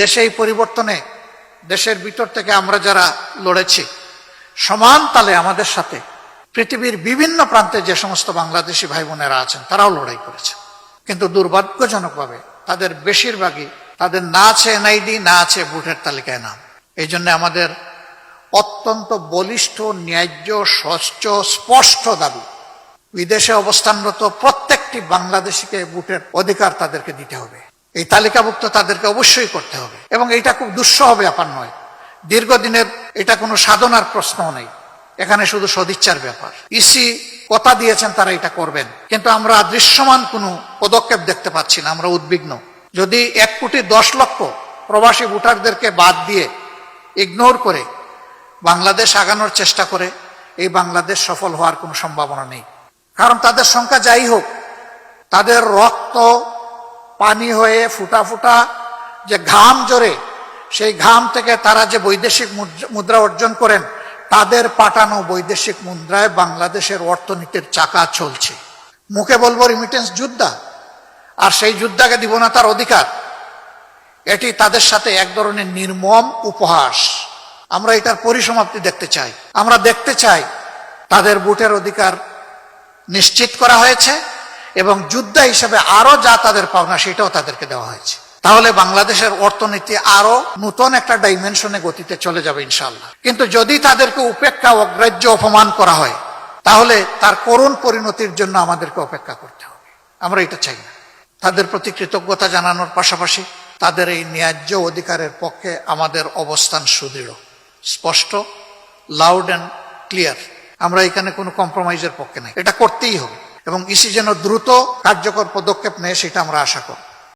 দেশে এই পরিবর্তনে দেশের ভিতর থেকে আমরা যারা লড়েছি, সমান তালে আমাদের সাথে পৃথিবীর বিভিন্ন প্রান্তে যে সমস্ত বাংলাদেশি ভাই বোনেরা আছেন তারাও লড়াই করেছে। কিন্তু দুর্ভাগ্যজনকভাবে তাদের বেশিরভাগই, তাদের না আছে এনআইডি, না আছে ভোটের তালিকায় নাম। এই জন্য আমাদের অত্যন্ত বলিষ্ঠ, ন্যায্য, স্বচ্ছ, স্পষ্ট দাবি, বিদেশে অবস্থানরত প্রত্যেকটি বাংলাদেশিকে ভোটের অধিকার তাদেরকে দিতে হবে। এই তালিকাভুক্ত তাদেরকে অবশ্যই করতে হবে, এবং এটা খুব দুঃসহ ব্যাপার নয়। দীর্ঘদিনের এটা কোনো সাধনার প্রশ্ন নেই, এখানে শুধু সদিচ্ছার ব্যাপার। ইসি কথা দিয়েছেন তারা এটা করবেন, কিন্তু আমরা দৃশ্যমান কোনো পদক্ষেপ দেখতে পাচ্ছি না। আমরা উদ্বিগ্ন। যদি 1,10,00,000 প্রবাসী ভোটারদেরকে বাদ দিয়ে, ইগনোর করে বাংলাদেশ আগানোর চেষ্টা করে, এই বাংলাদেশ সফল হওয়ার কোনো সম্ভাবনা নেই। কারণ তাদের সংখ্যা যাই হোক, তাদের রক্ত পানি হয়ে ফুটা ফুটা যে ঘাম জড়ে, সেই ঘাম থেকে তারা যে বৈদেশিক মুদ্রা অর্জন করেন, তাদের পাঠানো বৈদেশিক মুদ্রায় বাংলাদেশের অর্থনীতির চাকা চলছে। মুখে বলবো রিমিটেন্স যোদ্ধা, আর সেই যোদ্ধাকে দিব না তার অধিকার, এটি তাদের সাথে এক ধরনের নির্মম উপহাস। আমরা এটার পরিসমাপ্তি দেখতে চাই। আমরা দেখতে চাই তাদের ভোটের অধিকার নিশ্চিত করা হয়েছে, এবং যোদ্ধা হিসেবে আরো যা তাদের পাওনা সেটাও তাদেরকে দেওয়া হয়েছে। তাহলে বাংলাদেশের অর্থনীতি আরো নতুন একটা ডাইমেনশনে গতিতে চলে যাবে ইনশাআল্লাহ। কিন্তু যদি তাদেরকে উপেক্ষা, অগ্রাহ্য, অপমান করা হয়, তাহলে তার করুণ পরিণতির জন্য আমাদেরকে অপেক্ষা করতে হবে। আমরা এটা চাই না। তাদের প্রতি কৃতজ্ঞতা জানানোর পাশাপাশি তাদের এই ন্যায্য অধিকারের পক্ষে আমাদের অবস্থান সুদৃঢ়, স্পষ্ট, লাউড অ্যান্ড ক্লিয়ার। আমরা এখানে কোনো কম্প্রোমাইজের পক্ষে নাই। এটা করতেই হবে, এবং ইসি যেন দ্রুত কার্যকর পদক্ষেপ নেয় সেটা আমরা আশা করি।